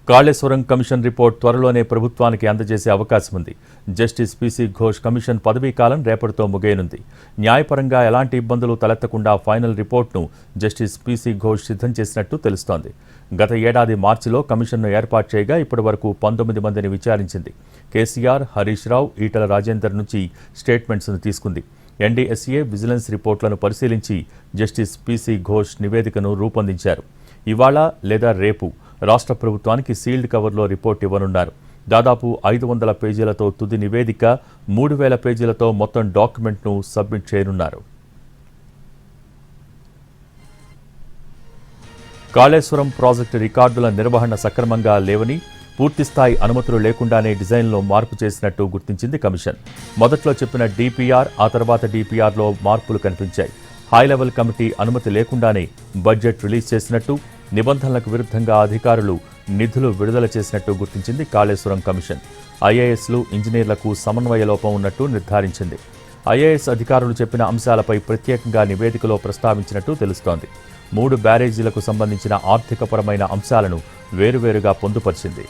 Kaleshwaram commission report త్వరలోనే ప్రభుత్వానికి అందజేసే అవకాశం ఉంది. జస్టిస్ పీసీ ఘోష్ కమిషన్ పదవీ కాలం రేపటితో ముగియనుంది. న్యాయపరంగా ఎలాంటి ఇబ్బందులు తలెత్తకుండా ఫైనల్ రిపోర్ట్ను జస్టిస్ పీసీ ఘోష్ సిద్ధం చేసినట్టు తెలుస్తోంది. గత ఏడాది మార్చిలో కమిషన్ను ఏర్పాటు చేయగా ఇప్పటి వరకు 19 మందిని విచారించింది. కేసీఆర్, హరీష్ రావు, ఈటల రాజేందర్ నుంచి స్టేట్మెంట్స్ను తీసుకుంది. ఎన్డీఎస్ఏ విజిలెన్స్ రిపోర్టులను పరిశీలించి జస్టిస్ పీసీ ఘోష్ నివేదికను రూపొందించారు. ఇవాళ లేదా రేపు రాష్ట్ర ప్రభుత్వానికి సీల్డ్ కవర్లో రిపోర్ట్ ఇవ్వనున్నారు. దాదాపు 500 పేజీలతో తుది నివేదిక, 3000 పేజీలతో మొత్తం డాక్యుమెంట్ను సబ్మిట్ చేయనున్నారు. కాళేశ్వరం ప్రాజెక్టు రికార్డుల నిర్వహణ సక్రమంగా లేవని, పూర్తిస్థాయి అనుమతులు లేకుండానే డిజైన్లో మార్పు చేసినట్టు గుర్తించింది కమిషన్. మొదట్లో చెప్పిన డీపీఆర్, ఆ తర్వాత డీపీఆర్లో మార్పులు కనిపించాయి. హైలెవెల్ కమిటీ అనుమతి లేకుండానే బడ్జెట్ రిలీజ్ చేసినట్టు, నిబంధనలకు విరుద్ధంగా అధికారులు నిధులు విడుదల చేసినట్టు గుర్తించింది కాళేశ్వరం కమిషన్. ఐఏఎస్లు, ఇంజనీర్లకు సమన్వయ లోపం ఉన్నట్టు నిర్ధారించింది. ఐఏఎస్ అధికారులు చెప్పిన అంశాలపై ప్రత్యేకంగా నివేదికలో ప్రస్తావించినట్టు తెలుస్తోంది. 3 బ్యారేజీలకు సంబంధించిన ఆర్థికపరమైన అంశాలను వేరువేరుగా పొందుపరిచింది.